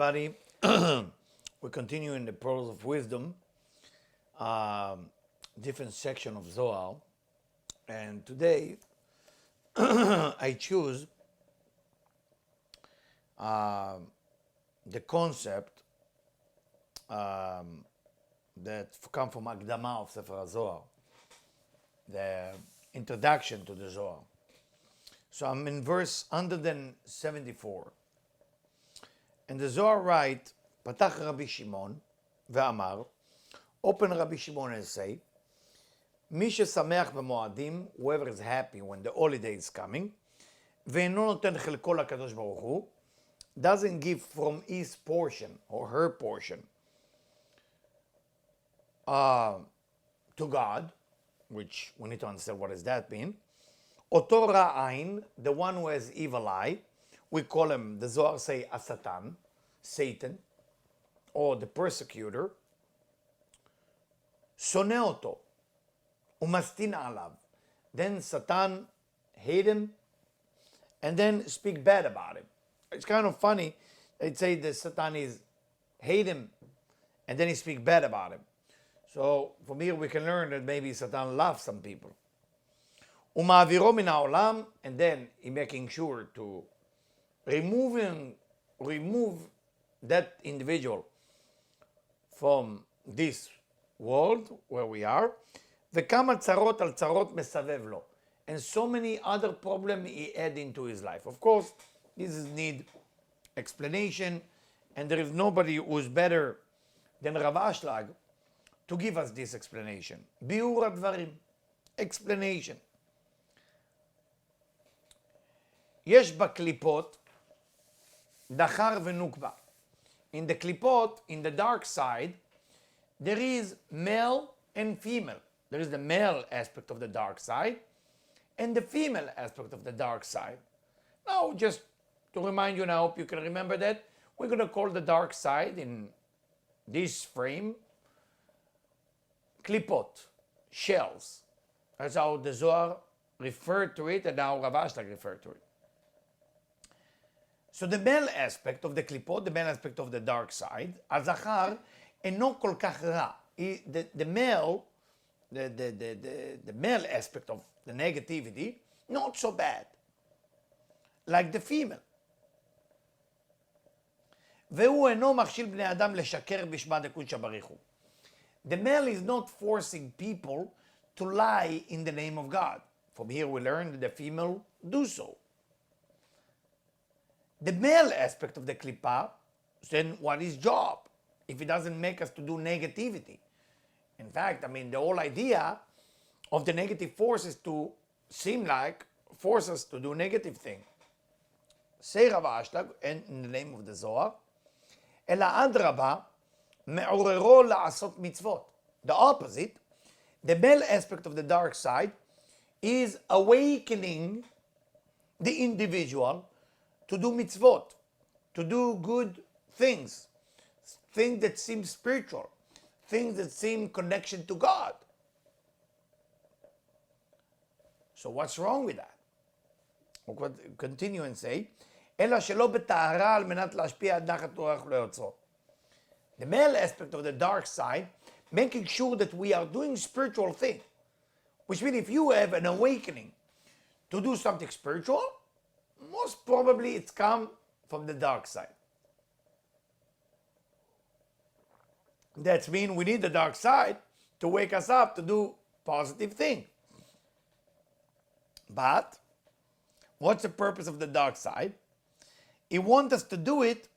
everybody. We continue in the Pearls of Wisdom, different section of Zohar. And today I choose the concept that come from Akdama of Sefer Zohar, the introduction to the Zohar. So I'm in verse 174. And the Zohar write, Patach Rabbi Shimon ve'amar, open Rabbi Shimon and say, מי ששמח במועדים, whoever is happy when the holiday is coming, ואינו נותן חלקו לקדוש ברוך הוא, doesn't give from his portion or her portion to God, which we need to understand what does that mean. אותו רע עין, the one who has evil eye, we call him, the Zohar say, Asatan, Satan, or the persecutor. שונא אותו, ומסטין עליו. Then Satan hate him, and then speak bad about him. It's kind of funny. They'd say that Satan is hate him, and then he speak bad about him. So from here we can learn that maybe Satan loves some people. ומעבירו מן העולם, and then he making sure to remove that individual from this world where we are, וכמה צרות על צרות מסבב לו, and so many other problems he add into his life. Of course, this is need explanation, and there is nobody who is better than Rav Ashlag to give us this explanation. ביאור הדברים, explanation. יש בקליפות דחר ונוקבה. In the klipot, in the dark side, there is male and female. There is the male aspect of the dark side and the female aspect of the dark side. Now, just to remind you, and I hope you can remember that, we're going to call the dark side in this frame klipot, shells. That's how the Zohar referred to it, and how Rav Ashlag referred to it. So the male aspect of the klipot, the male aspect of the dark side, הזכר אינו כל כך רע. The male, the male aspect of the negativity, not so bad, like the female. והוא אינו מכשיל בני אדם לשקר בשמה דקודשא בריך הוא. The male is not forcing people to lie in the name of God. From here we learn that the female do so. The male aspect of the klipa, then what is job? If it doesn't make us to do negativity. In fact, the whole idea of the negative force is to seem like force us to do negative thing. Say Rav Ashlag, and in the name of the Zohar, אלא אדרבה, מעוררו לעשות מצוות. The opposite, the male aspect of the dark side, is awakening the individual to do mitzvot, to do good things, things that seem spiritual, things that seem connection to God. So what's wrong with that? We'll continue and say, אלא שלא בטהרה על מנת להשפיע עד נחת רוח לא יוצרו. The male aspect of the dark side, making sure that we are doing spiritual thing, which means if you have an awakening to do something spiritual, most probably it's come from the dark side. That means we need the dark side to wake us up to do positive things. But what's the purpose of the dark side? He wants us to do it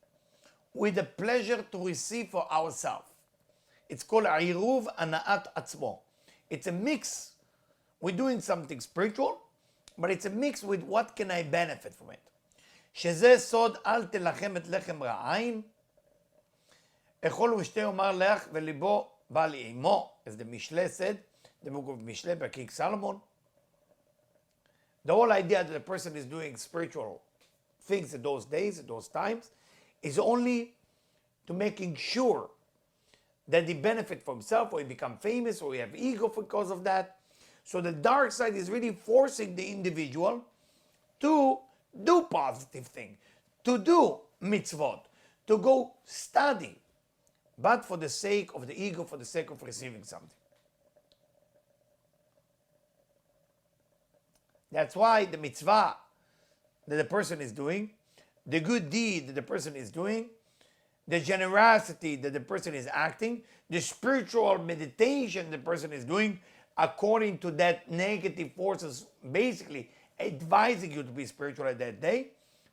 with the pleasure to receive for ourselves. It's called עירוב הנאת עצמו. It's a mix. We're doing something spiritual, but it's a mix with what can I benefit from it. שזה סוד אל תלחם את לחם רעיים, אכול ושתה יאמר לך וליבו בא לאימו, as the Mishle said, the book of Mishle by King Solomon. The whole idea that a person is doing spiritual things in those days, in those times, is only to making sure that he benefit for himself, or he become famous, or he have ego because of that. So the dark side is really forcing the individual to do positive things, to do mitzvot, to go study, but for the sake of the ego, for the sake of receiving something. That's why the mitzvah that the person is doing, the good deed that the person is doing, the generosity that the person is acting, the spiritual meditation the person is doing, according to that negative forces, basically advising you to be spiritual at that day,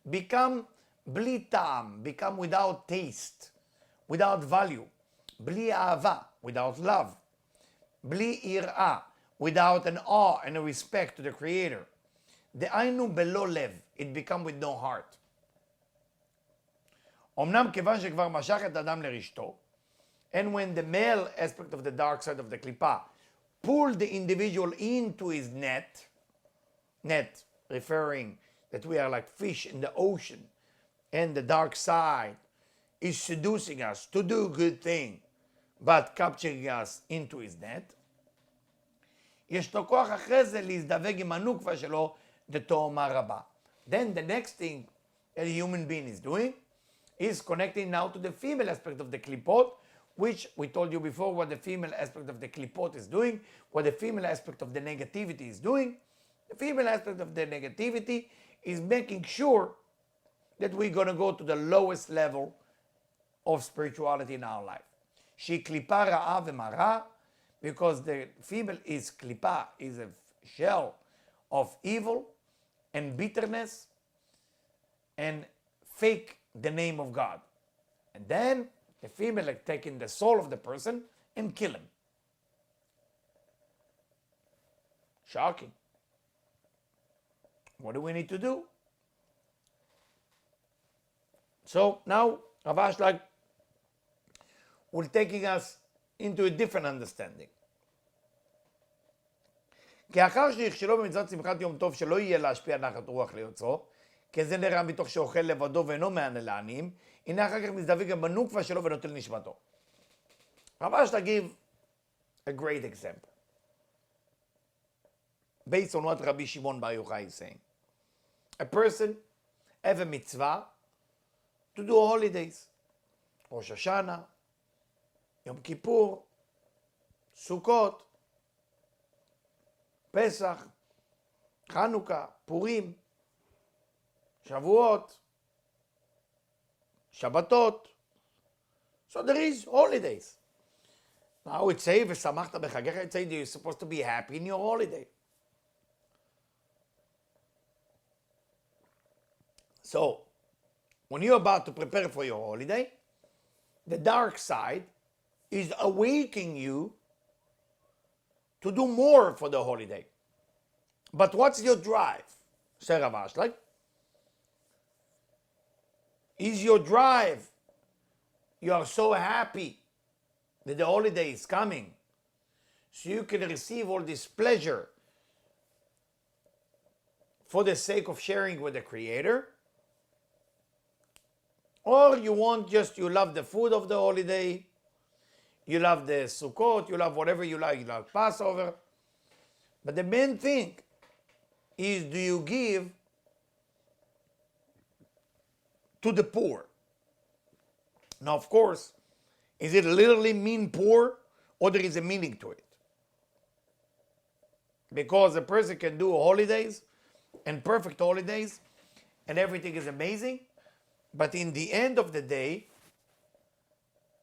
become bli ta'am, become without taste, without value, bli ahava, without love, bli ir'a, without an awe and a respect to the Creator. De'ainu belo lev, it become with no heart. אמנם כיוון שכבר משך את האדם לרשתו, and when the male aspect of the dark side of the klipa pulled the individual into his net referring that we are like fish in the ocean, and the dark side is seducing us to do good thing, but capturing us into his net, יש לו כוח אחרי זה להזדווג עם הנוקבה שלו לתאומה רבה. Then the next thing that a human being is doing is connecting now to the female aspect of the klipot, which we told you before what the female aspect of the klipot is doing, what the female aspect of the negativity is doing. The female aspect of the negativity is making sure that we're going to go to the lowest level of spirituality in our life. She klipa ra'a v'mara, because the female is klipa, is a shell of evil and bitterness and fake the name of God. And then the female like taking the soul of the person and kill him. Shocking. What do we need to do? So now Rav Ashlag will taking us into a different understanding. כי אחר שיכשלו במצוות שמחת יום טוב שלא יהיה להשפיע נחת רוח ליוצרו, כי זה נראה מתוך שאוכל לבדו ואינו מענה לעניים, הנה אחר כך מזדווג גם בנוקבה שלו ונוטל נשמתו. Rav Ashlag give a great example, based on what Rabbi Shimon Bar Yochai is saying. A person have a mitzvah to do holidays, Rosh Hashanah, Yom Kippur, Sukkot, Pesach, Chanukah, Purim, Shavuot, Shabbatot. So there is holidays. Now it says, "V'samachta b'chagecha," it says you're supposed to be happy in your holiday. So, when you're about to prepare for your holiday, the dark side is awakening you to do more for the holiday. But what's your drive? Say Rav Ashlag. Is your drive, you are so happy that the holiday is coming, so you can receive all this pleasure for the sake of sharing with the Creator? Or you want just, you love the food of the holiday, you love the Sukkot, you love whatever you love Passover. But the main thing is, do you give to the poor? Now, of course, is it literally mean poor, or there is a meaning to it? Because a person can do holidays and perfect holidays and everything is amazing, but in the end of the day,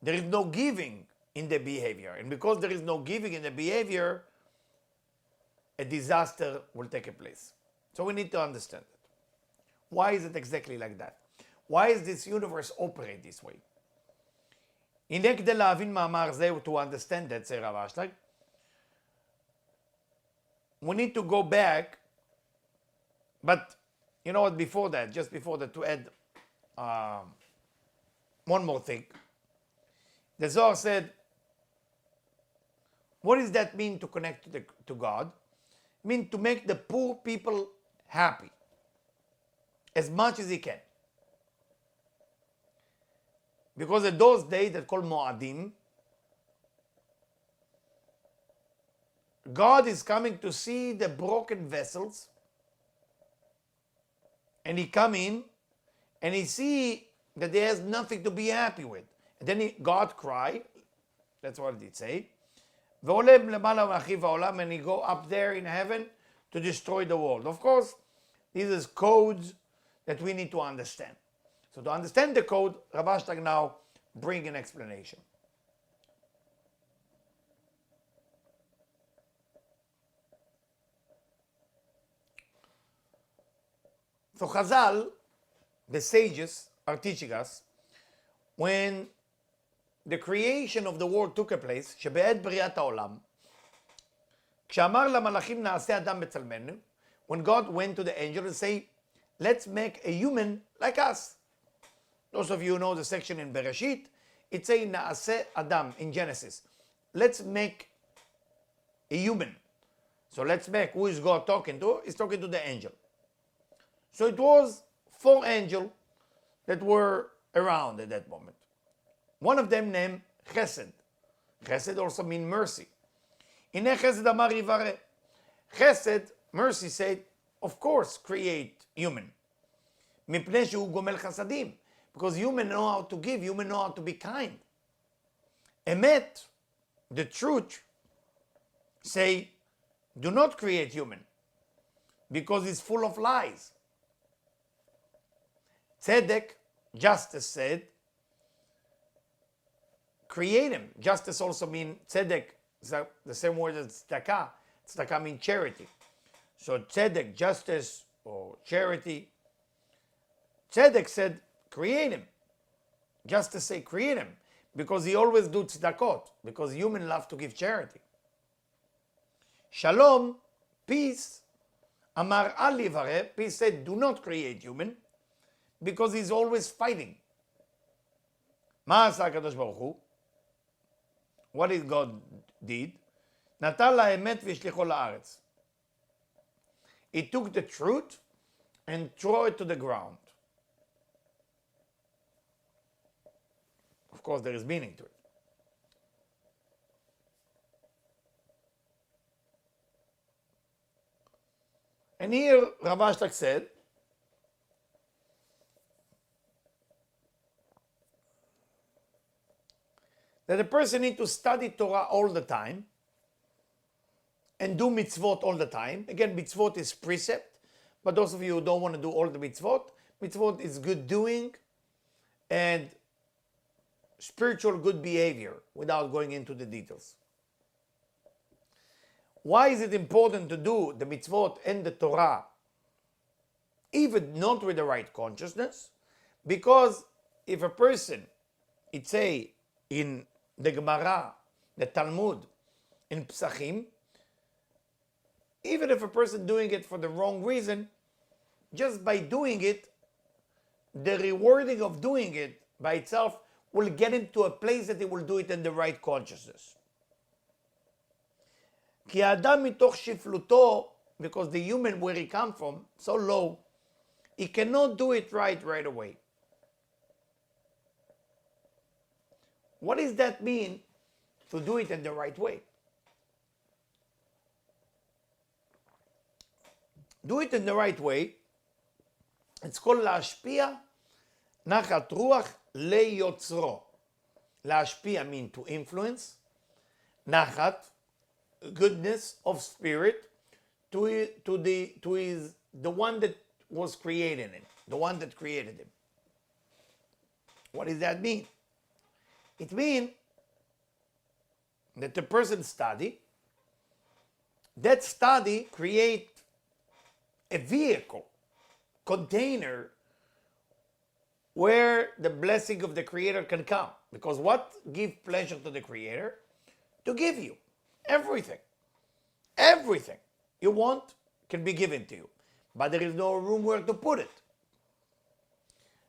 there is no giving in the behavior. And because there is no giving in the behavior, a disaster will take place. So we need to understand it. Why is it exactly like that? Why is this universe operate this way? הנה כדי להבין מאמר זה, to understand that, say Rav Ashlag, we need to go back, but you know what, before that, just before that, to add one more thing. The Zohar said, what does that mean to connect to God? It means to make the poor people happy as much as he can. Because in those days that called Moadim, God is coming to see the broken vessels, and he come in and he see that he has nothing to be happy with. And then God cried, that's what it say, and he go up there in heaven to destroy the world. Of course, these is codes that we need to understand. So to understand the code, Rav Ashtag now bring an explanation. So Chazal, the sages, are teaching us when the creation of the world took a place, שבעת בריאת העולם, כשאמר למלאכים נעשה אדם בצלמנו, when God went to the angel and say, let's make a human like us. Those of you who know the section in Bereshit, it say נעשה Adam in Genesis. Let's make a human. So let's make, who is God talking to? He's talking to the angel. So it was 4 angels that were around at that moment. One of them named Chesed. Chesed also means mercy. Hine Chesed amar yivare. Chesed, mercy, said, of course, create human. Mipnei shehu gomel chasadim. Because human know how to give, human know how to be kind. Emet, the truth, say, do not create human. Because it's full of lies. Tzedek, justice, said, create him. Justice also means tzedek, the same word as tzedakah. Tzedakah means charity. So tzedek, justice or charity. Tzedek said, create him. Justice say, create him. Because he always do tzedakot. Because humans love to give charity. Shalom, peace. Amar al yivare, peace said, do not create human. Because he's always fighting. מה עשה הקדוש ברוך הוא? What did God did? נטל לאמת והשליחו לארץ. He took the truth and threw it to the ground. Of course, there is meaning to it. And here, Rav Ashtag said, that a person needs to study Torah all the time and do mitzvot all the time. Again, mitzvot is precept, but those of you who don't want to do all the mitzvot, mitzvot is good doing and spiritual good behavior without going into the details. Why is it important to do the mitzvot and the Torah, even not with the right consciousness? Because if a person, it say in the Gemara, the Talmud, in Psachim, even if a person doing it for the wrong reason, just by doing it, the rewarding of doing it by itself will get him to a place that he will do it in the right consciousness. Ki Adam mitoch shifluto, because the human where he come from, so low, he cannot do it right away. What does that mean to do it in the right way? Do it in the right way. It's called להשפיע נחת רוח ליוצרו. להשפיע means to influence. נחת, goodness of spirit, to the one that was creating him, the one that created him. What does that mean? It means that the person study, that study create a vehicle, container, where the blessing of the Creator can come. Because what gives pleasure to the Creator? To give you everything. Everything you want can be given to you. But there is no room where to put it.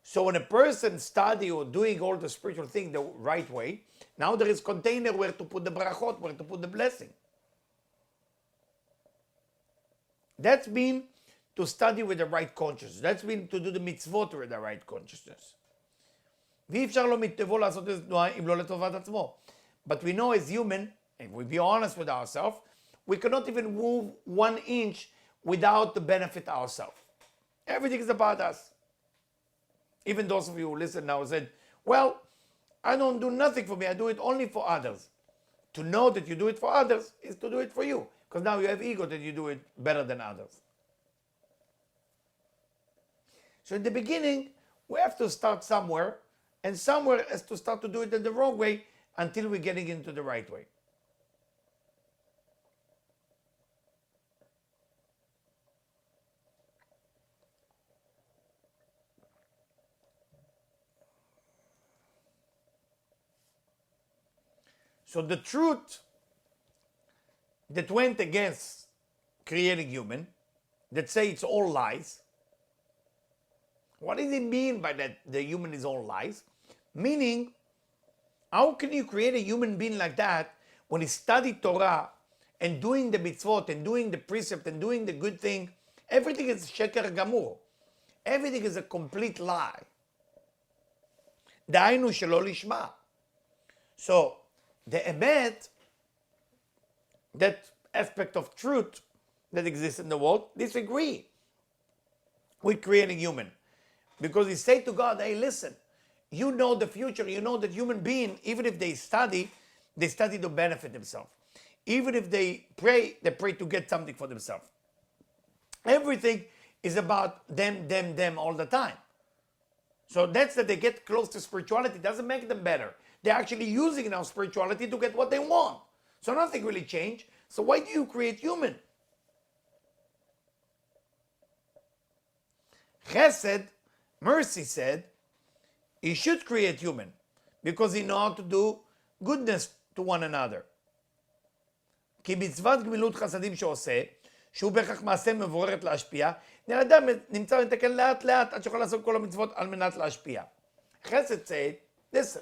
So when a person study or doing all the spiritual thing the right way, now there is container where to put the brachot, where to put the blessing. That's mean to study with the right consciousness. That's mean to do the mitzvot with the right consciousness. But we know as human, if we be honest with ourselves, we cannot even move 1 inch without the benefit ourselves. Everything is about us. Even those of you who listen now said, well, I don't do nothing for me, I do it only for others. To know that you do it for others is to do it for you, because now you have ego that you do it better than others. So in the beginning, we have to start somewhere, and somewhere has to start to do it in the wrong way until we're getting into the right way. So the truth that went against creating human, that say it's all lies. What does it mean by that the human is all lies? Meaning, how can you create a human being like that when he studied Torah and doing the mitzvot and doing the precept and doing the good thing? Everything is sheker gamur. Everything is a complete lie. Da'ainu shelo lishma. So, the emet, that aspect of truth that exists in the world, disagree with creating human. Because he say to God, hey, listen, you know the future, you know that human being, even if they study to benefit themselves. Even if they pray to get something for themselves. Everything is about them all the time. So that's that they get close to spirituality doesn't make them better. They're actually using now spirituality to get what they want. So nothing really changed. So why do you create human? Chesed, mercy, said he should create human because he knows how to do goodness to one another. כי מצוות גמילות חסדים שעושה, שהוא בהכרח מעשה מבוררת להשפיע, אדם נמצא לתקן לאט לאט עד שיוכל לעשות כל המצוות על מנת להשפיע. Chesed said, listen,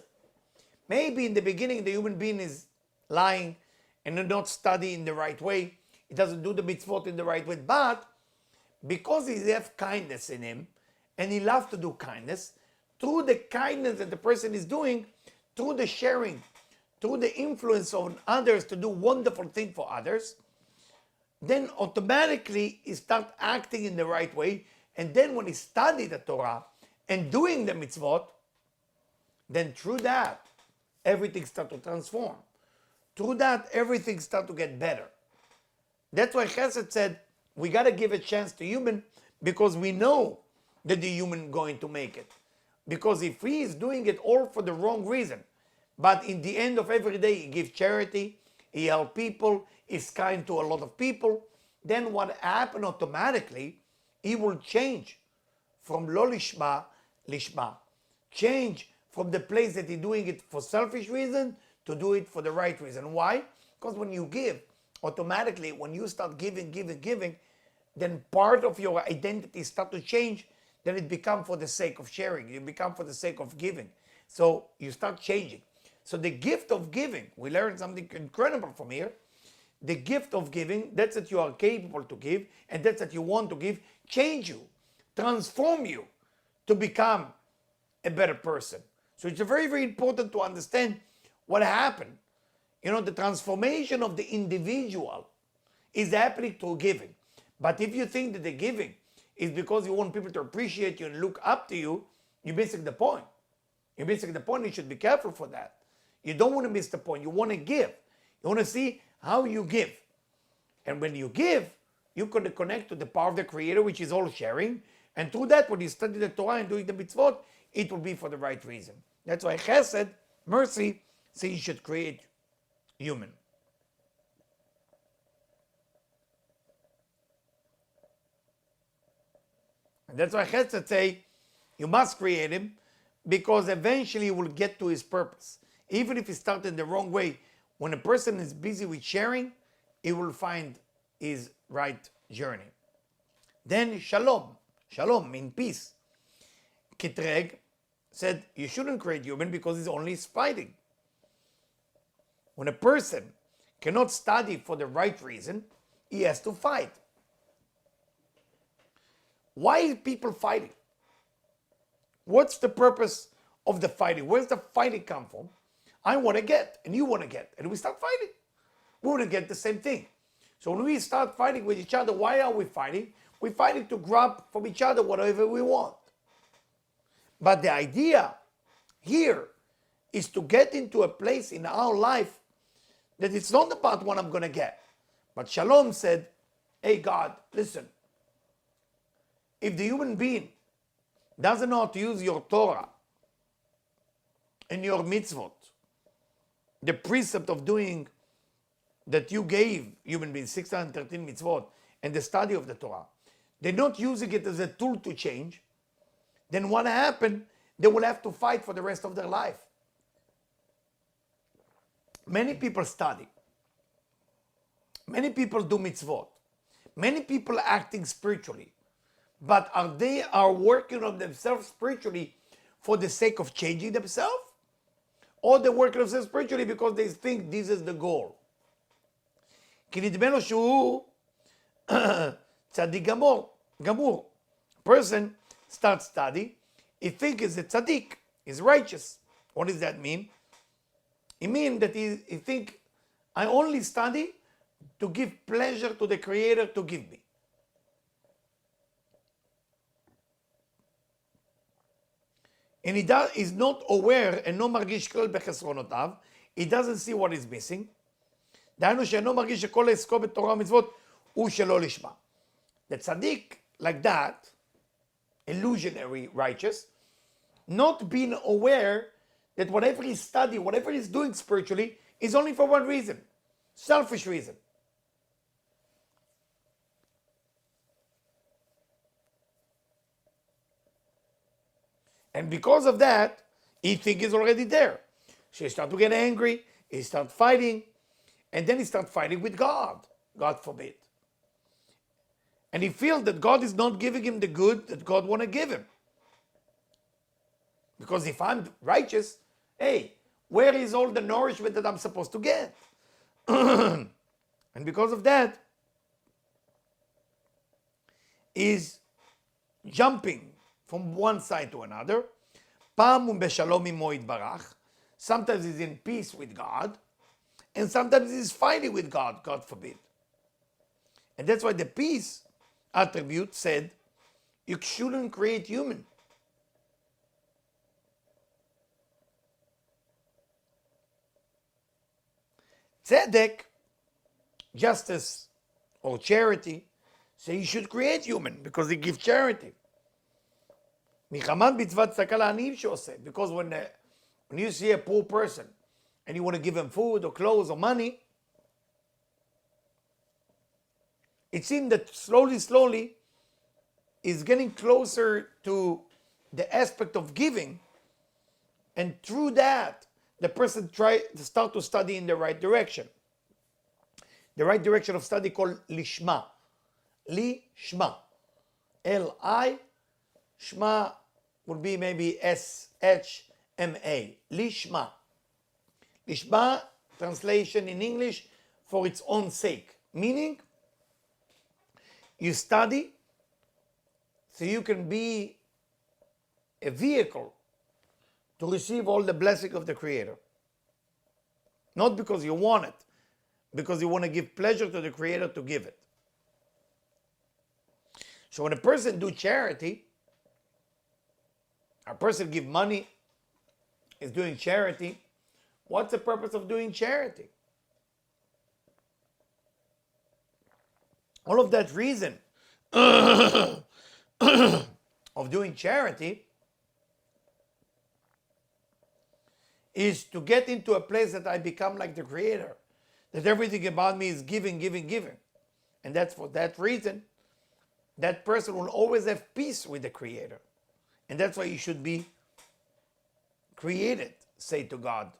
maybe in the beginning the human being is lying and not studying in the right way. He doesn't do the mitzvot in the right way. But because he has kindness in him and he loves to do kindness, through the kindness that the person is doing, through the sharing, through the influence on others to do wonderful things for others, then automatically he starts acting in the right way. And then when he studies the Torah and doing the mitzvot, then through that, everything starts to transform. Through that, everything starts to get better. That's why Chesed said, we got to give a chance to human because we know that the human is going to make it. Because if he is doing it all for the wrong reason, but in the end of every day he gives charity, he helps people, he's kind to a lot of people, then what happens automatically, he will change from lo lishma, lishma. Change from the place that he's doing it for selfish reason to do it for the right reason. Why? Because when you give, automatically when you start giving, then part of your identity start to change, then it becomes for the sake of sharing, you become for the sake of giving. So you start changing. So the gift of giving, we learned something incredible from here. The gift of giving, that's that you are capable to give, and that's that you want to give, change you, transform you to become a better person. So it's very, very important to understand what happened. You know, the transformation of the individual is happening through giving. But if you think that the giving is because you want people to appreciate you and look up to you, you're missing the point. You're missing the point. You should be careful for that. You don't want to miss the point. You want to give. You want to see how you give. And when you give, you can connect to the power of the Creator, which is all sharing. And through that, when you study the Torah and doing the mitzvot, it will be for the right reason. That's why Chesed, mercy, says you should create human. And that's why Chesed say you must create him because eventually he will get to his purpose. Even if he started in the wrong way, when a person is busy with sharing, he will find his right journey. Then shalom, mean peace. Kitreg said you shouldn't create human because he's only fighting. When a person cannot study for the right reason, he has to fight. Why is people fighting? What's the purpose of the fighting? Where's the fighting come from? I want to get, and you want to get, and we start fighting. We want to get the same thing. So when we start fighting with each other, why are we fighting? We're fighting to grab from each other whatever we want. But the idea here is to get into a place in our life that it's not about what I'm going to get. But Shalom said, hey God, listen, if the human being doesn't know how to use your Torah and your mitzvot, the precept of doing that you gave human beings, 613 mitzvot, and the study of the Torah, they're not using it as a tool to change, then what happened? They will have to fight for the rest of their life. Many people study. Many people do mitzvot. Many people are acting spiritually. But they are working on themselves spiritually for the sake of changing themselves? Or they're working on themselves spiritually because they think this is the goal? כי נדמה לו שהוא צדיק גמור. Person starts study, he thinks he's a tzaddik, he's righteous. What does that mean? It means that he thinks, I only study to give pleasure to the Creator to give me. And he's not aware, אינו מרגיש כלל בחסרונותיו, he doesn't see what is missing. דהיינו שאינו מרגיש שכל עסקו בתורה ומצוות הוא שלא לשמה. The tzaddik, like that, illusionary righteous, not being aware that whatever he's studying, whatever he's doing spiritually, is only for one reason, selfish reason. And because of that, he thinks he's already there. So he starts to get angry, he starts fighting, and then he starts fighting with God, God forbid. And he feels that God is not giving him the good that God want to give him. Because if I'm righteous, hey, where is all the nourishment that I'm supposed to get? And because of that, he's jumping from one side to another. פעם הוא בשלום עמו יתברך. Sometimes he's in peace with God, and sometimes he's fighting with God, God forbid. And that's why the peace attribute said, you shouldn't create human. Tzedek, justice or charity, say you should create human because they give charity. מחמת מצוות צדקה לעניים שעושה, because when you see a poor person and you want to give him food or clothes or money, it seems that slowly is getting closer to the aspect of giving, and through that the person try to start to study in the right direction. The right direction of study called lishma. Lishma. L-I, shma would be maybe S-H-M-A. Lishma. Lishma, translation in English, for its own sake. Meaning, you study so you can be a vehicle to receive all the blessing of the Creator. Not because you want it, because you want to give pleasure to the Creator to give it. So when a person do charity, a person give money, is doing charity, what's the purpose of doing charity? All of that reason of doing charity is to get into a place that I become like the Creator, that everything about me is giving. And that's for that reason, that person will always have peace with the Creator. And that's why you should be created, say to God,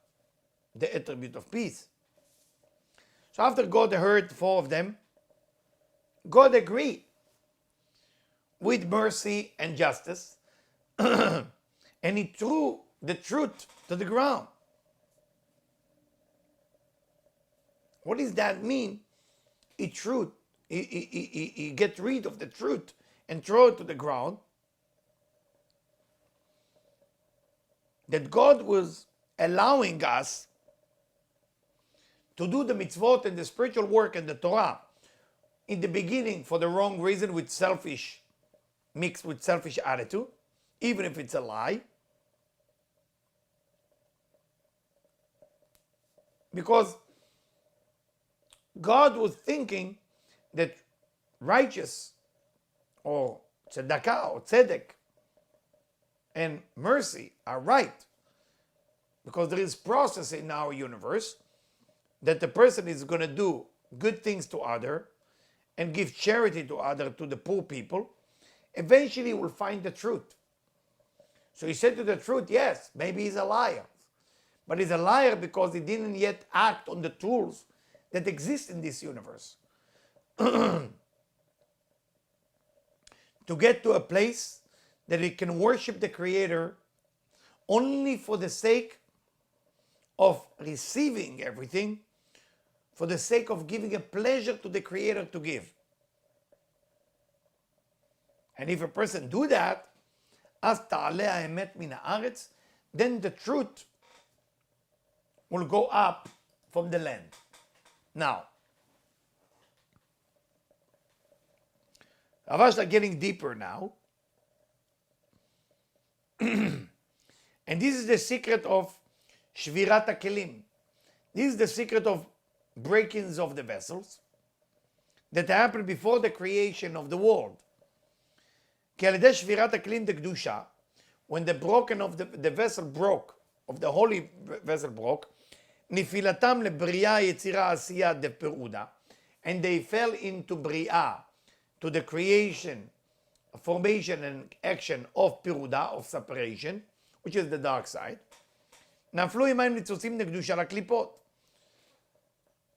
the attribute of peace. So after God heard four of them, God agreed with mercy and justice, and he threw the truth to the ground. What does that mean? He get rid of the truth and throw it to the ground. That God was allowing us to do the mitzvot and the spiritual work and the Torah in the beginning for the wrong reason, with selfish, mixed with selfish attitude. even if it's a lie. Because God was thinking that righteous or tzedakah or tzedek and mercy are right. Because there is process in our universe that the person is going to do good things to other and give charity to other, to the poor people. Eventually will find the truth. So he said to the truth, yes, maybe he's a liar. But he's a liar because he didn't yet act on the tools that exist in this universe. To get to a place that he can worship the Creator only for the sake of receiving everything, for the sake of giving a pleasure to the Creator to give. And if a person do that, אז תעלה האמת מן הארץ, then the truth will go up from the land. Now, Avash are getting deeper now. And this is the secret of Shvirat HaKelim. This is the secret of breakings of the vessels that happened before the creation of the world. כי על ידי שבירת הכלים דקדושה, when the broken of the vessel broke, of the holy vessel broke, נפילתם לבריאה, יצירה, עשייה, דפירודה, and they fell into בריאה, to the creation, formation and action of פירודה, of separation, which is the dark side. נפלו ימיים ניצוצים דקדושה לקליפות.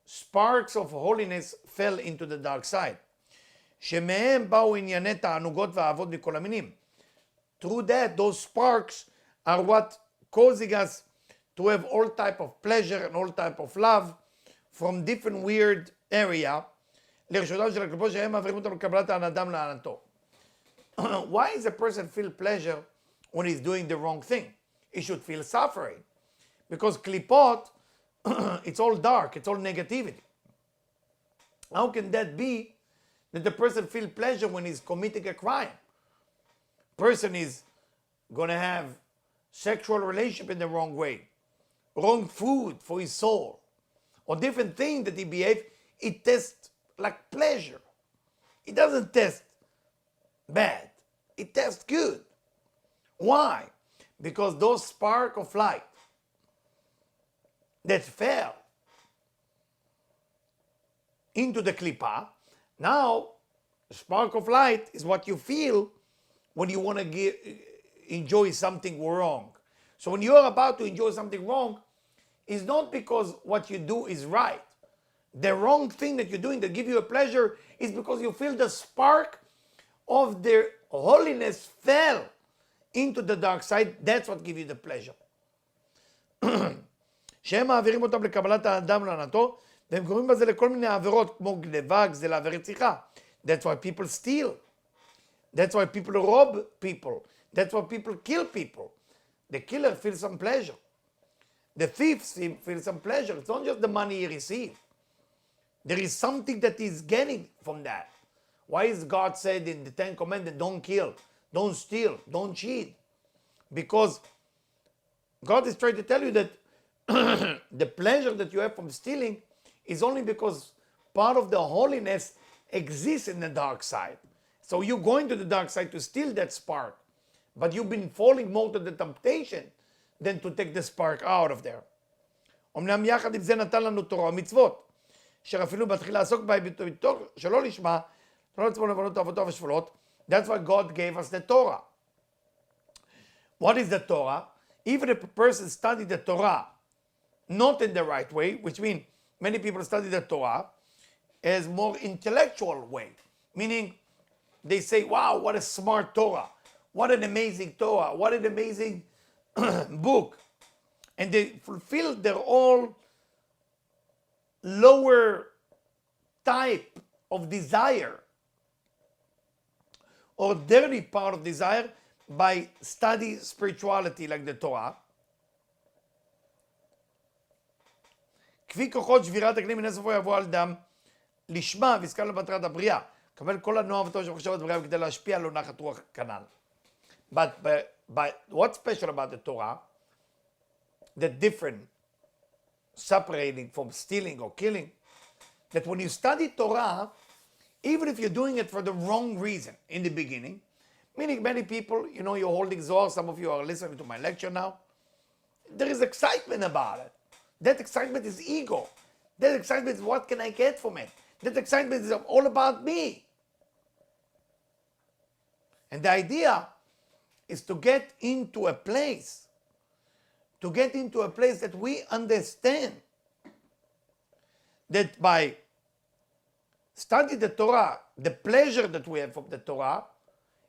Sparks of holiness fell into the dark side. שמהם באו ענייני תענוגות ואהבות מכל המינים. Through that, those sparks are what causing us to have all type of pleasure and all type of love from different weird area. לרשותם של הקליפות שהם מעבירים אותנו לקבלת האדם להנאתו. Why does a person feel pleasure when he's doing the wrong thing? He should feel suffering. Because klipot, it's all dark, it's all negativity. How can that be that the person feel pleasure when he's committing a crime? Person is going to have sexual relationship in the wrong way, wrong food for his soul, or different thing that he behave, it tests like pleasure. It doesn't test bad. It tests good. Why? Because those spark of light that fell into the klipa, now the spark of light is what you feel when you want to enjoy something wrong. So when you're about to enjoy something wrong, it's not because what you do is right. The wrong thing that you're doing that give you a pleasure is because you feel the spark of their holiness fell into the dark side. That's what gives you the pleasure. שהם מעבירים אותם לקבלת האדם להנאתו, והם קוראים בזה לכל מיני עבירות כמו גנבה, גזלה ורציחה. That's why people steal. That's why people rob people. That's why people kill people. The killer feels some pleasure. The thief feels some pleasure. It's not just the money he receives. There is something that he's getting from that. Why is God said in the Ten Commandments, don't kill, don't steal, don't cheat? Because God is trying to tell you that the pleasure that you have from stealing is only because part of the holiness exists in the dark side. So you're going to the dark side to steal that spark, but you've been falling more to the temptation than to take the spark out of there. אמנם יחד עם זה נתן לנו תורה ומצוות, אשר אפילו בתחילה לעסוק בהם שלא לשמה, לא לצפון לבנות אבותיו ושפלות. That's why God gave us the Torah. What is the Torah? Even if a person studied the Torah not in the right way, which means many people study the Torah as more intellectual way, meaning they say, wow, what a smart Torah, what an amazing Torah, what an amazing book, and they fulfill their all lower type of desire or dirty part of desire by study spirituality like the Torah. כפי כוחות שבירת הכלים מן הסופו יבוא על דם לשמה והזכר למטרת הבריאה. קבל כל הנוער וטוב שמחשבות בריאה וכדי להשפיע על נחת רוח כנ"ל. But what's special about the Torah, that different, separating from stealing or killing, that when you study Torah, even if you're doing it for the wrong reason in the beginning, meaning many people, you're holding Zohar, some of you are listening to my lecture now, there is excitement about it. That excitement is ego. That excitement is what can I get from it. That excitement is all about me. And the idea is to get into a place that we understand that by studying the Torah, the pleasure that we have from the Torah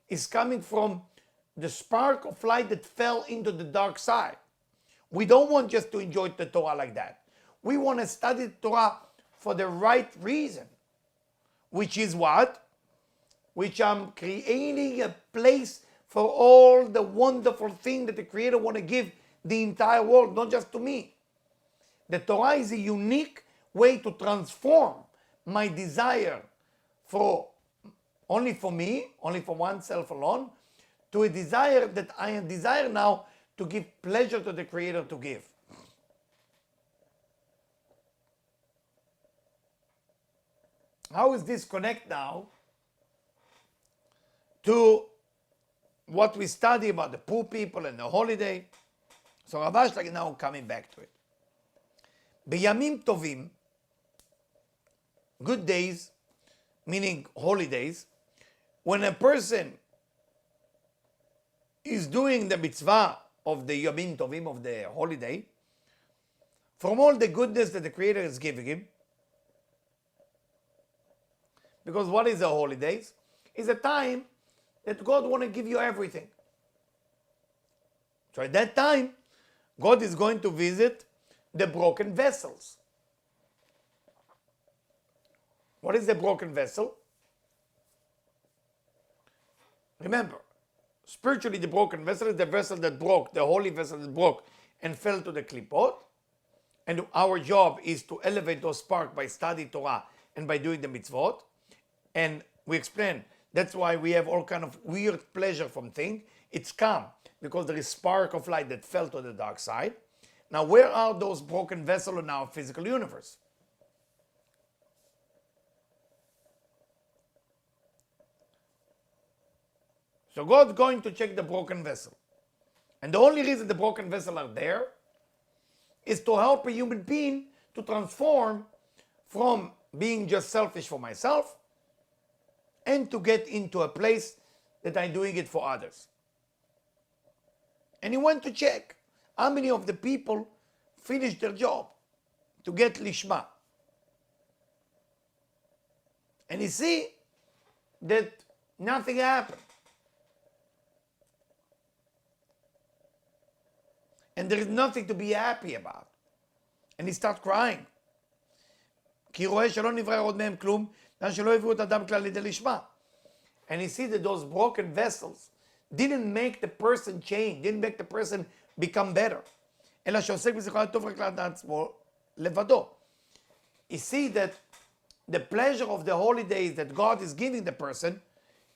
is coming from the spark of light that fell into the dark side. We don't want just to enjoy the Torah like that. We want to study the Torah for the right reason, which is what? Which I'm creating a place for all the wonderful things that the Creator want to give the entire world, not just to me. The Torah is a unique way to transform my desire for only for me, only for oneself alone, to a desire that I desire now to give pleasure to the Creator to give. How is this connect now to what we study about the poor people and the holiday? So Rav Ashlag is now coming back to it. B'yamim tovim, good days, meaning holidays, when a person is doing the mitzvah of the yamim tovim, of the holiday, from all the goodness that the Creator is giving him, because what is the holidays? It's a time that God want to give you everything. So at that time, God is going to visit the broken vessels. What is the broken vessel? Remember, spiritually the broken vessel is the vessel that broke, the holy vessel that broke and fell to the klipot. And our job is to elevate those sparks by studying Torah and by doing the mitzvot. And we explain, that's why we have all kind of weird pleasure from things. It's calm because there is spark of light that fell to the dark side. Now, where are those broken vessels in our physical universe? So God's going to check the broken vessel. And the only reason the broken vessels are there is to help a human being to transform from being just selfish for myself and to get into a place that I'm doing it for others. And he went to check how many of the people finished their job to get lishma. And he see that nothing happened. And there is nothing to be happy about. And he starts crying. כי רואה שלא נברא עוד מהם כלום, שלא הביאו את אדם כלל לידי לשמה. And he sees that those broken vessels didn't make the person change, didn't make the person become better. אלא שעוסק בזיכרון הטוב רק לדעת עצמו לבדו. You see that the pleasure of the holidays that God is giving the person,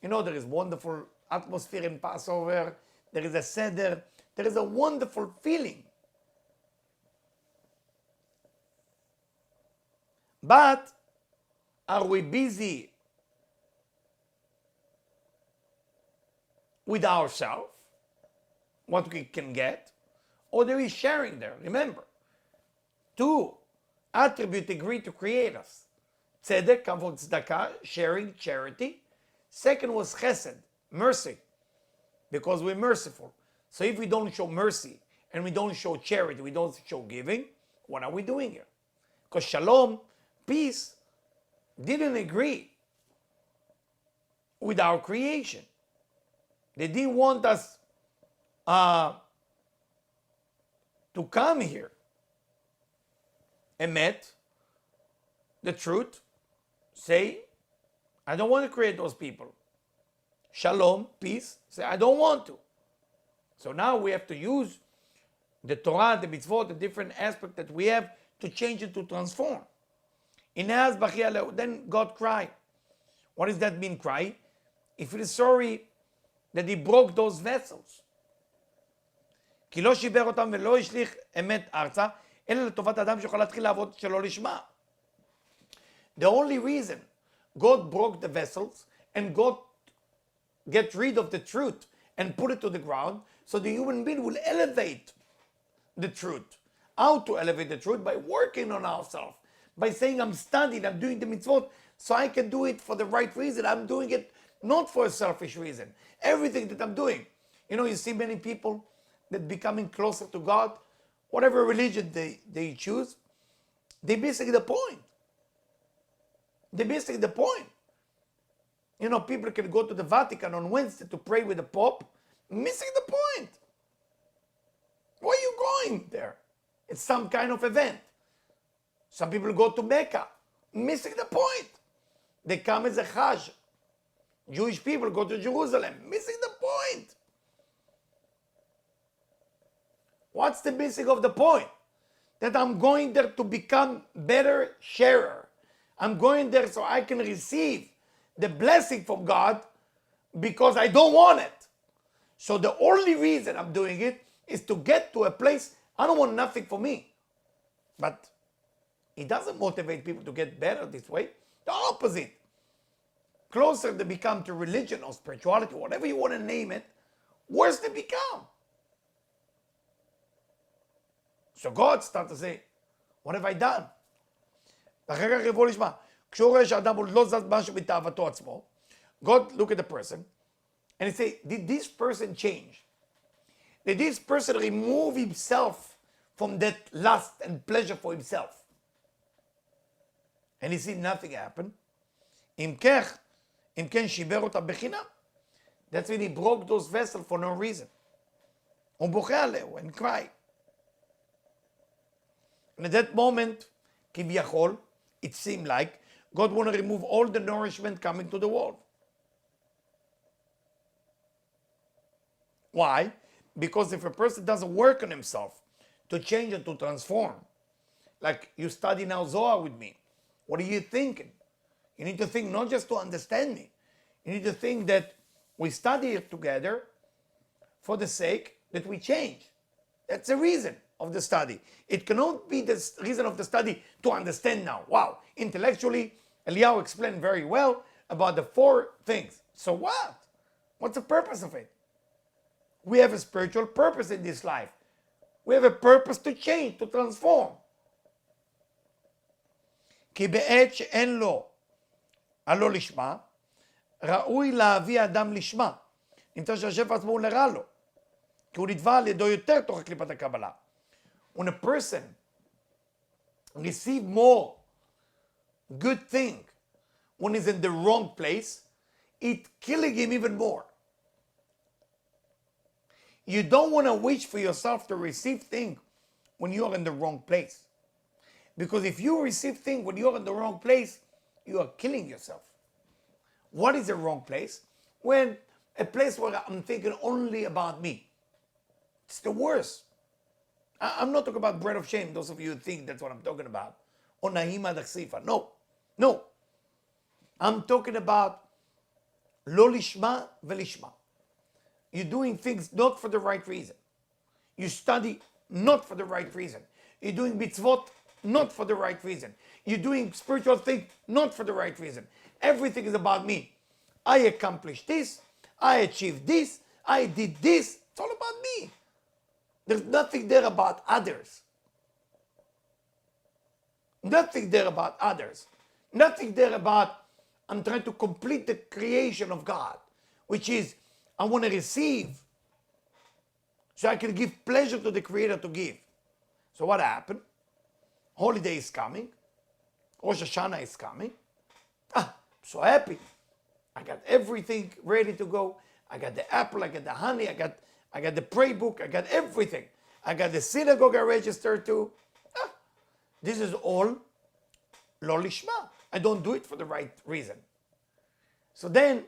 there is wonderful atmosphere in Passover, there is a seder, there is a wonderful feeling. But are we busy with ourselves, what we can get, or there is sharing there? Remember, two attributes agree to create us. Tzedek comes from tzedakah, sharing, charity. Second was chesed, mercy, because we're merciful. So if we don't show mercy and we don't show charity, we don't show giving, what are we doing here? Because shalom, peace, didn't agree with our creation. They didn't want us to come here. Emet, the truth, say, I don't want to create those people. Shalom, peace, say, I don't want to. So now we have to use the Torah, the mitzvot, the different aspects that we have to change it, to transform. Then God cried. What does that mean, cry? He feels sorry that he broke those vessels. כי לא שיבר אותם ולא השליך אמת ארצה, אלא לטובת אדם שיוכל להתחיל לעבוד שלא לשמה. The only reason God broke the vessels and God get rid of the truth and put it to the ground, so the human being will elevate the truth. How to elevate the truth? By working on ourselves. By saying, I'm studying, I'm doing the mitzvot, so I can do it for the right reason. I'm doing it not for a selfish reason. Everything that I'm doing. You know, you see many people that becoming closer to God, whatever religion they choose, they're missing the point. They're missing the point. You know, people can go to the Vatican on Wednesday to pray with the Pope, missing the point. Why are you going there? It's some kind of event. Some people go to Mecca, missing the point. They come as a Hajj. Jewish people go to Jerusalem, missing the point. What's the missing of the point? That I'm going there to become better sharer. I'm going there so I can receive the blessing from God because I don't want it. So the only reason I'm doing it is to get to a place, I don't want nothing for me. But it doesn't motivate people to get better this way. The opposite. Closer they become to religion or spirituality, whatever you want to name it, worse they become. So God starts to say, what have I done? ואחר כך יבוא לשמה. כשהוא רואה שהאדם עוד לא זז משהו בתאוותו עצמו, God look at the person and he say, did this person change? Did this person remove himself from that lust and pleasure for himself? And he see nothing happen. אם כן שיבר אותה בחינם. That's when he broke those vessels for no reason. הוא בוכה עליהו and cry. And at that moment, כביכול, it seemed like God want to remove all the nourishment coming to the world. Why? Because if a person doesn't work on himself to change and to transform, like you study now Zohar with me, what are you thinking? You need to think not just to understand me. You need to think that we study it together for the sake that we change. That's the reason of the study. It cannot be the reason of the study to understand now. Wow, intellectually, Eliyahu explained very well about the 4 things. So what? What's the purpose of it? We have a spiritual purpose in this life. We have a purpose to change, to transform. כי בעת שאין לו הלא לשמה, ראוי להביא אדם לשמה. נמצא שהשפע עצמו הוא לרע לו. כי הוא נדבע על ידו יותר תוך קליפת הקבלה. When a person receives more good thing when he's in the wrong place, it's killing him even more. You don't want to wish for yourself to receive things when you're in the wrong place. Because if you receive things when you're in the wrong place, you are killing yourself. What is the wrong place? When a place where I'm thinking only about me. It's the worst. I'm not talking about bread of shame. Those of you who think that's what I'm talking about. Or nahima daksifa. No. I'm talking about lo lishma velishma. You're doing things not for the right reason. You study not for the right reason. You're doing mitzvot not for the right reason. You're doing spiritual things not for the right reason. Everything is about me. I accomplished this. I achieved this. I did this. It's all about me. There's nothing there about others. Nothing there about others. Nothing there about I'm trying to complete the creation of God, which is I want to receive so I can give pleasure to the Creator to give. So what happened? Holiday is coming. Rosh Hashanah is coming. I'm so happy. I got everything ready to go. I got the apple, I got the honey, I got the prayer book, I got everything. I got the synagogue I registered to. This is all lo lishma. I don't do it for the right reason. So then,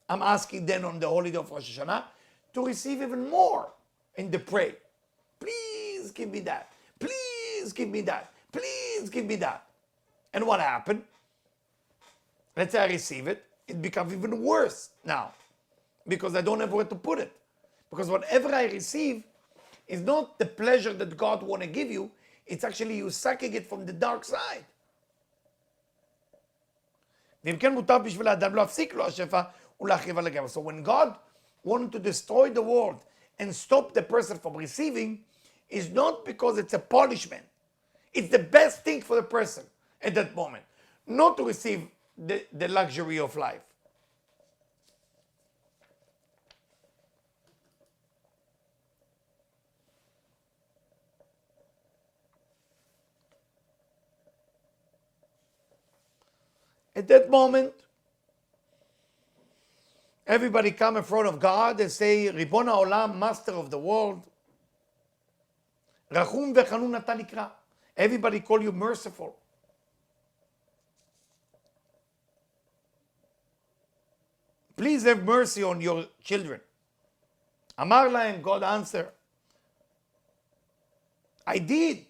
I'm asking then on the holiday of Rosh Hashanah to receive even more in the prayer. Please give me that. Please give me that. Please give me that. And what happened? Let's say I receive it. It becomes even worse now. because I don't have where to put it. Because whatever I receive is not the pleasure that God want to give you, it's actually you sucking it from the dark side. ואם כן מותר בשביל האדם להפסיק לו השפע ולהחריב על הגבר. So when God wanted to destroy the world and stop the person from receiving, is not because it's a punishment. It's the best thing for the person at that moment, not to receive the luxury of life. At that moment, everybody come in front of God and say, Ribon HaOlam, Master of the world, Rachum v'chanun ata nikra. Everybody call you merciful. Please have mercy on your children. Amar lahem, God answer, I did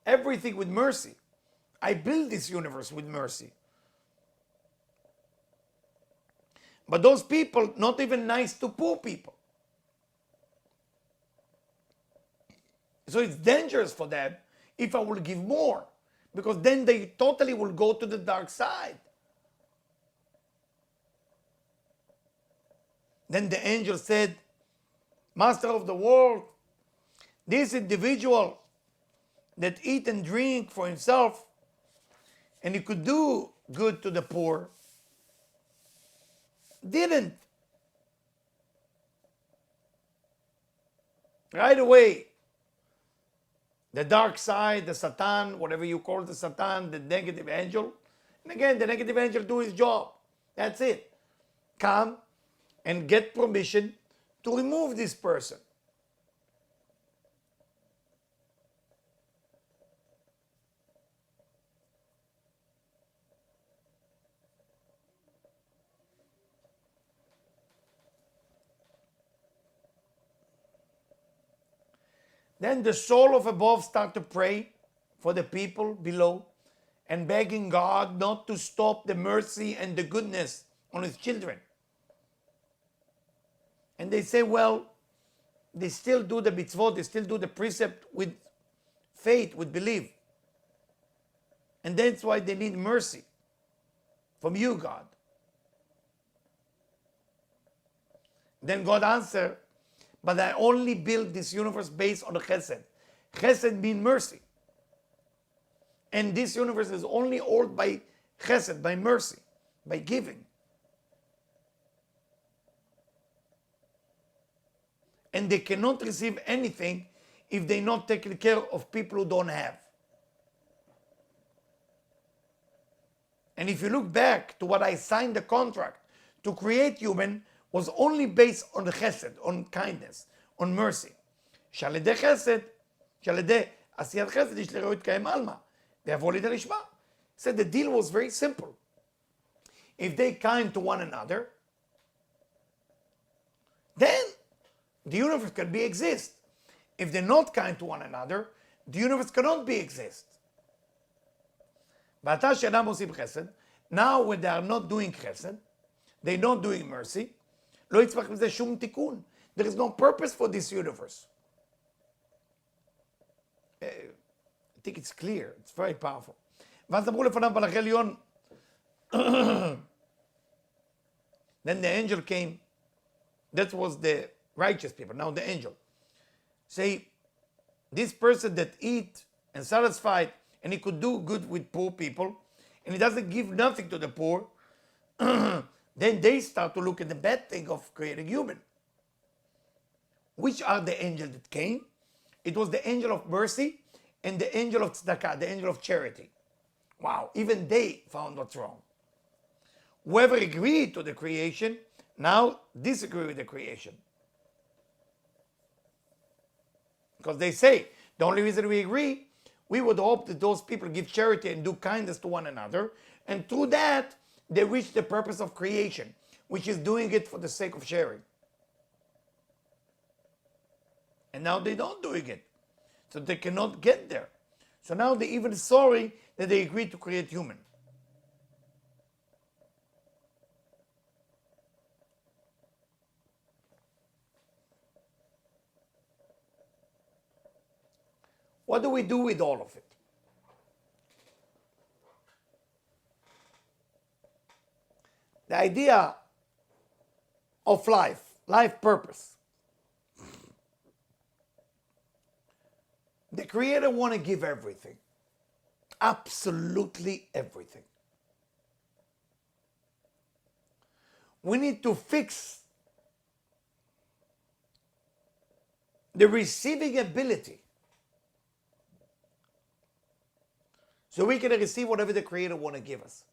everything with mercy. I built this universe with mercy. But those people, not even nice to poor people. So it's dangerous for them if I will give more, because then they totally will go to the dark side. Then the angel said, Master of the world, this individual that eat and drink for himself, and he could do good to the poor, didn't. Right away, the dark side, the Satan, whatever you call the Satan, the negative angel, and again, the negative angel do his job. That's it. Come and get permission to remove this person. Then the soul of above start to pray for the people below and begging God not to stop the mercy and the goodness on his children. And they say, well, they still do the mitzvot, they still do the precept with faith, with belief. And that's why they need mercy from you, God. Then God answered, but I only built this universe based on chesed. Chesed means mercy. And this universe is only held by chesed, by mercy, by giving. And they cannot receive anything if they're not taking care of people who don't have. And if you look back to what I signed the contract to create human, was only based on the chesed, on kindness, on mercy. שעל ידי חסד, שעל ידי עשיית חסד, יש לראות יתקיים עלמא, ויבוא לידי לשמה. Said the deal was very simple. If they kind to one another, then the universe can be exist. If they're not kind to one another, the universe cannot be exist. ועתה שאינם עושים חסד, now when they are not doing חסד, they're not doing mercy, לא יצמח מזה שום תיקון. There is no purpose for this universe. I think it's clear, it's very powerful. ואז אמרו לפניו מלאכי עליון, then the angel came, that was the righteous people, now the angel. Say, this person that eat and satisfied, and he could do good with poor people, and he doesn't give nothing to the poor, then they start to look at the bad thing of creating human. Which are the angels that came? It was the angel of mercy and the angel of tzedakah, the angel of charity. Wow, even they found what's wrong. Whoever agreed to the creation, now disagree with the creation. Because they say, the only reason we agree, we would hope that those people give charity and do kindness to one another, and through that, they reach the purpose of creation, which is doing it for the sake of sharing. And now they're not doing it. So they cannot get there. So now they're even sorry that they agreed to create human. What do we do with all of it? The idea of life purpose. The Creator wants to give everything. Absolutely everything. We need to fix the receiving ability so we can receive whatever the Creator wants to give us.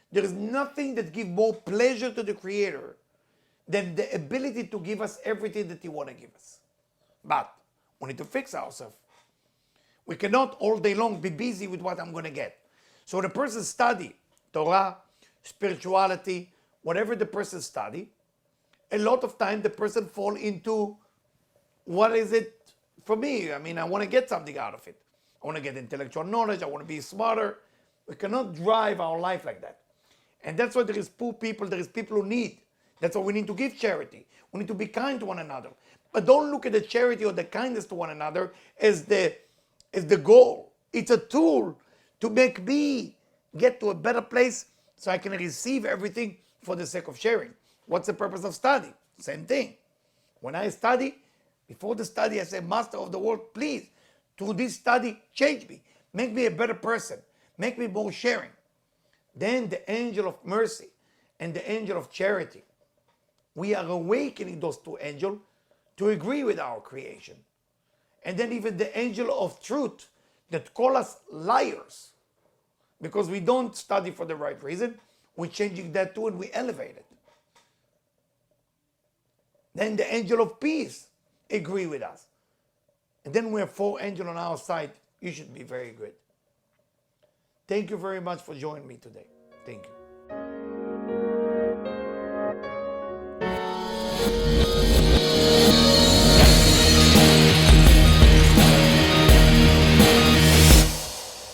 There is nothing that gives more pleasure to the Creator than the ability to give us everything that He wants to give us. But we need to fix ourselves. We cannot all day long be busy with what I'm going to get. So the person study Torah, spirituality, whatever the person study, a lot of time the person fall into, what is it for me? I mean, I want to get something out of it. I want to get intellectual knowledge. I want to be smarter. We cannot drive our life like that. And that's why there is poor people. There is people who need. That's why we need to give charity. We need to be kind to one another. But don't look at the charity or the kindness to one another as the goal. It's a tool to make me get to a better place so I can receive everything for the sake of sharing. What's the purpose of study? Same thing. When I study, before the study, I say, Master of the world, please, through this study, change me. Make me a better person. Make me more sharing. Then the angel of mercy and the angel of charity, we are awakening those two angels to agree with our creation. And then even the angel of truth that call us liars because we don't study for the right reason, we're changing that too and we elevate it. Then the angel of peace agree with us. And then we have 4 angels on our side. You should be very good. Thank you very much for joining me today. Thank you.